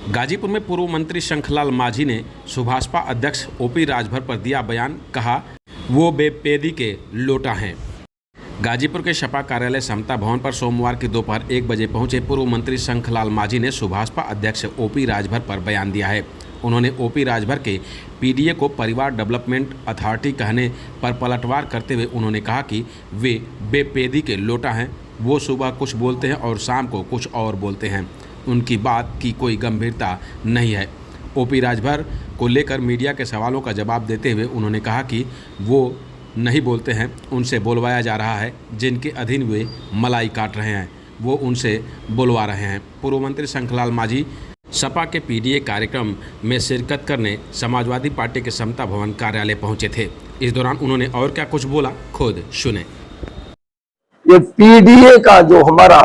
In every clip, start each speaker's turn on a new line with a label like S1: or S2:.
S1: गाजीपुर में पूर्व मंत्री शंखलाल माझी ने सुभाषपा अध्यक्ष ओपी राजभर पर दिया बयान, कहा वो बेपेदी के लोटा हैं। गाजीपुर के सपा कार्यालय समता भवन पर सोमवार की दोपहर 1 बजे पहुंचे पूर्व मंत्री शंखलाल माझी ने सुभाषपा अध्यक्ष ओपी राजभर पर बयान दिया है। उन्होंने ओपी राजभर के पीडीए को परिवार डेवलपमेंट अथॉरिटी कहने पर पलटवार करते हुए उन्होंने कहा कि वे बेपेदी के लोटा हैं। वो सुबह कुछ बोलते हैं और शाम को कुछ और बोलते हैं। उनकी बात की कोई गंभीरता नहीं है। ओपी राजभर को लेकर मीडिया के सवालों का जवाब देते हुए उन्होंने कहा कि वो नहीं बोलते हैं, उनसे बुलवाया जा रहा है। जिनके अधीन वे मलाई काट रहे हैं वो उनसे बुलवा रहे हैं। पूर्व मंत्री शंखलाल माझी सपा के पीडीए कार्यक्रम में शिरकत करने समाजवादी पार्टी के समता भवन कार्यालय पहुंचे थे। इस दौरान उन्होंने और क्या कुछ बोला, खुद सुने।
S2: ये पीडीए का जो हमारा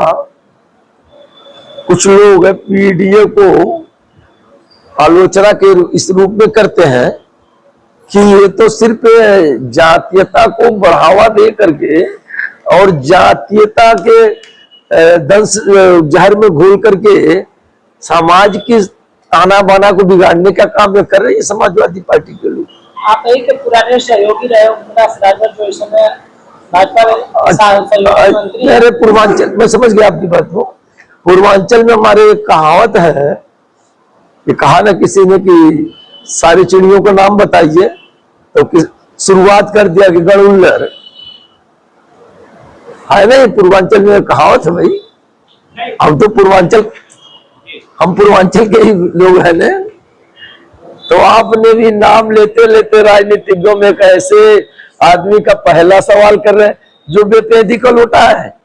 S2: कुछ लोग है, पीडीए को आलोचना के इस रूप में करते हैं कि ये तो सिर्फ जातीयता को बढ़ावा दे करके और जातीयता के दंश जहर में घोल करके समाज की ताना बाना को बिगाड़ने का काम में कर रही है समाजवादी पार्टी के लोग।
S3: आप एक पुराने सहयोगी रहे हो जो इस समय भाजपा मंत्री।
S2: मेरे पूर्वांचल में समझ गया आपकी बात को। पूर्वांचल में हमारे एक कहावत है कि कहा ना किसी ने कि सारी चिड़ियों का नाम बताइए, तो शुरुआत कर दिया कि गड़ुल्लर है ना। पूर्वांचल में कहावत है भाई। हम पूर्वांचल के ही लोग हैं ना। तो आपने भी नाम लेते लेते राजनीतिज्ञों में एक ऐसे आदमी का पहला सवाल कर रहे हैं जो बेपेदी का लोटा है,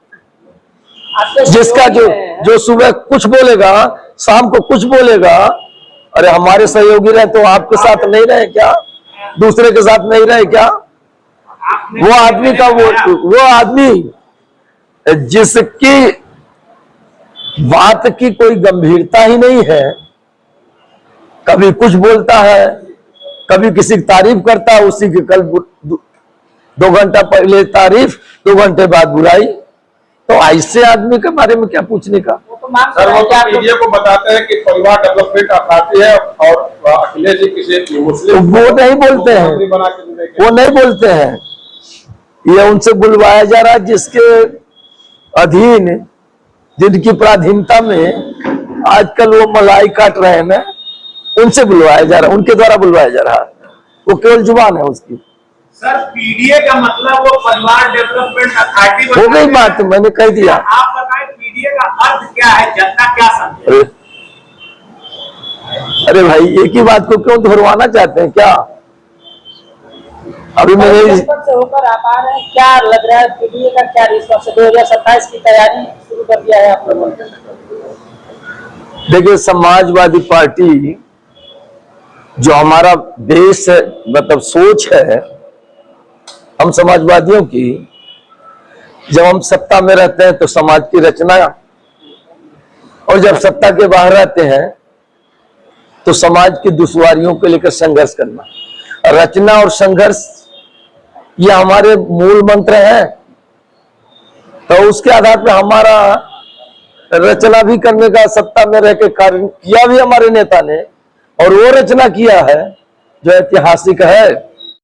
S2: जिसका जो सुबह कुछ बोलेगा शाम को कुछ बोलेगा। अरे हमारे सहयोगी रहे तो आपके साथ नहीं रहे क्या? दूसरे के साथ नहीं रहे क्या? वो आदमी का वो आदमी जिसकी बात की कोई गंभीरता ही नहीं है, कभी कुछ बोलता है, कभी किसी की तारीफ करता है, उसी की कल 2 घंटा पहले तारीफ, 2 घंटे बाद बुराई। तो ऐसे आदमी के बारे में क्या पूछने का?
S4: सर वो तो मीडिया को बताते हैं कि परिवार डेवलपमेंट अथॉरिटी है और अखिलेश जी किसी मुस्लिम
S2: वो नहीं बोलते हैं, वो नहीं बोलते हैं। ये उनसे बुलवाया जा रहा है जिसके अधीन, जिनकी पराधीनता में आजकल वो मलाई काट रहे हैं ना, उनसे बुलवाया जा रहा है, उनके द्वारा बुलवाया जा रहा है। वो केवल जुबान है उसकी।
S4: सर पीडीए का मतलब वो परिवार डेवलपमेंट अथॉरिटी
S2: हो गई बात, मैंने कह दिया।
S4: आप बताएं पीडीए का अर्थ क्या है, जनता क्या समझे?
S2: अरे भाई एक ही बात को क्यों दोहराना चाहते हैं क्या? अभी मैंने
S3: से होकर आप आ रहे हैं, क्या लग रहा है पीडीए का क्या रिस्पॉन्स है? 2027 की तैयारी शुरू कर दिया है आप लोगों ने?
S2: देखिए समाजवादी पार्टी जो हमारा देश है, मतलब सोच है हम समाजवादियों की, जब हम सत्ता में रहते हैं तो समाज की रचना, और जब सत्ता के बाहर रहते हैं तो समाज की दुश्वारियों को लेकर संघर्ष करना। रचना और संघर्ष ये हमारे मूल मंत्र हैं। तो उसके आधार पर हमारा रचना भी करने का, सत्ता में रह के कार्य किया भी हमारे नेता ने, और वो रचना किया है जो ऐतिहासिक है।